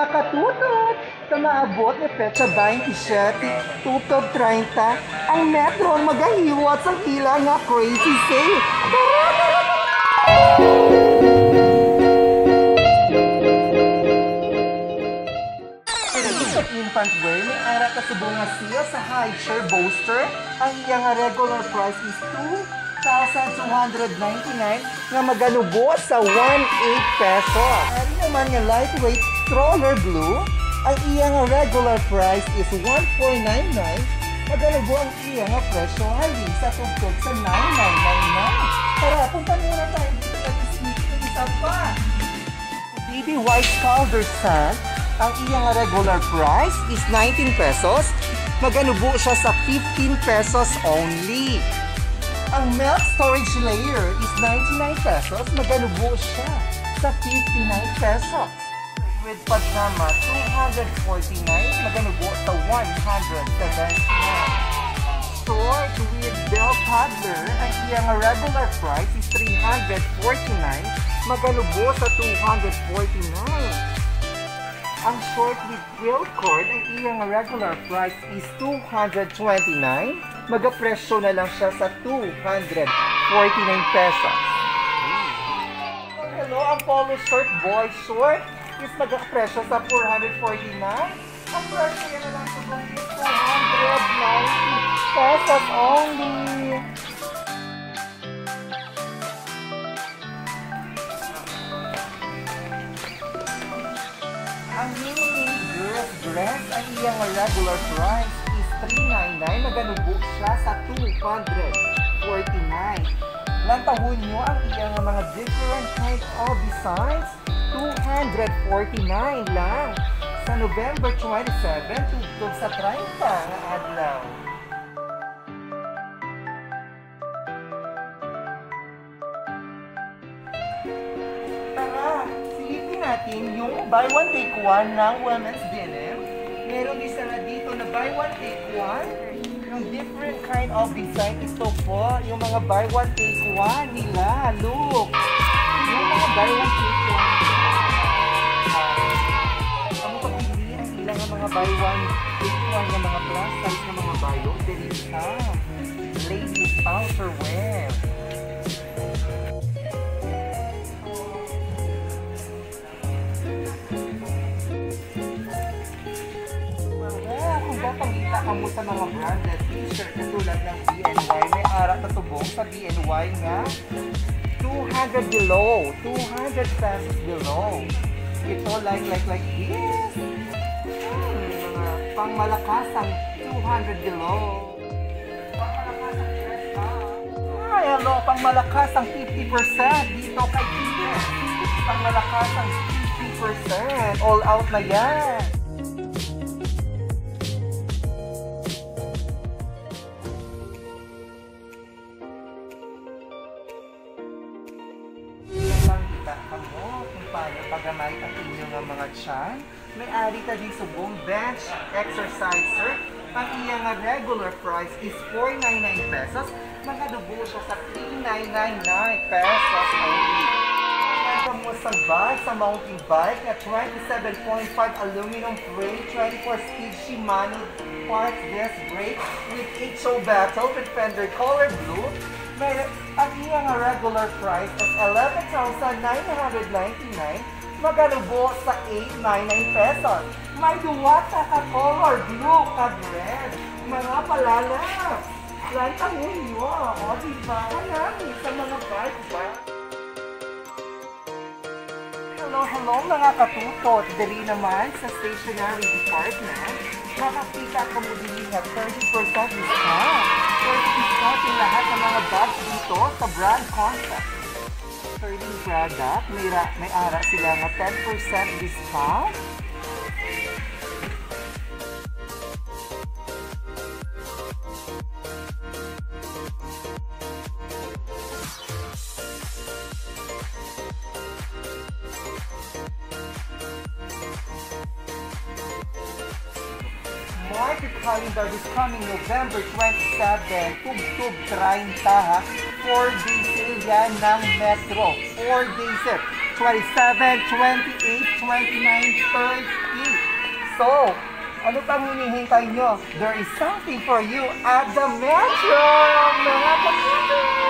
mga katutot! Sa maabot ni Petsa 27, tutog 30, ang Metro ang magahiwat sa hila nga crazy sale. Sa infant wear, may ara kasubong nga siya sa high share booster. Ang iyang regular price is 2,299 nga maganubo sa 1,800 pesos. Ari naman nga lightweight stroller blue, ang iyang regular price is 1,499. Maganubo ang iyang presyo halin sa tugtog sa 9,999. Tara, punta muna tayo dito at isip ng isa pa. Baby white powder sand, ang iyang regular price is 19 pesos. Maganubo siya sa 15 pesos only. Ang milk storage layer is 99 pesos. Maganubo siya sa 59 pesos. With pajama, 249. Maganubo sa 179. Short with bell toddler, ang iyang regular price is 349. Maganubo sa 249. Ang short with quilt cord, ang iyang regular price is 229. Magapresyo na lang siya sa 249 pesos. Hello, ang polo short boy short is magapresyo sa 449. Ang presyo na lang sa 290 pesos only. Ang mini girls dress, ang iyang regular price is 399. Maganubo siya sa 249. Lantahon nyo ang iyang mga different kinds of designs. 249 lang. Sa November 27, tugtog sa 30 na adlaw. Natin yung buy one take one ng women's denim. Meron din sila dito na buy one take one. Yung different kind of design. Ito po, yung mga buy one take one nila. Look! Yung mga buy one take one. Ang pagpili ang ilang mga buy one take one ng mga plus size ng mga bayo. Dili siya. Ladies outerwear. Pagkita ka mo sa mga branded t-shirt katulad ng BNY, may ara katubong sa BNY nga 200 below, 200 pesos below. Ito like this. Mga pangmalakasang 200 below. Pangmalakasang dress up. Ay, hello, pangmalakasang 50% dito kay Tia. Pangmalakasang 50%. All out na yan. Kung paano pagamay ang inyong mga tiyan. May ari ka din subong bench exerciser. Ang iyang regular price is 499 pesos. Maganubo siya sa 3999 pesos only. Kaya mo sa bike, sa mountain bike na 27.5 aluminum frame, 24 speed Shimano park disc brake with HO battle with fender color blue. Ang iyang regular price is 11,999. Maganubo sa 899 pesos. May duwata ka color blue ka red. Mga palalap. Lantahon nyo. O diba? Hanami sa mga bike ba? Hello mga katutot. Dali naman sa stationery department. Nakakita ka mo din nga 30% discount. 30% yung lahat ng mga bags dito sa brand concept. 30 product, may ara sila nga 10% discount. Market calendar is coming November 27, tub-tub 30 ha. 4 days sale yan ng Metro. 4 days it. 27, 28, 29, 30. So, ano pang hinihintay nyo? There is something for you at the Metro, mga kapatid!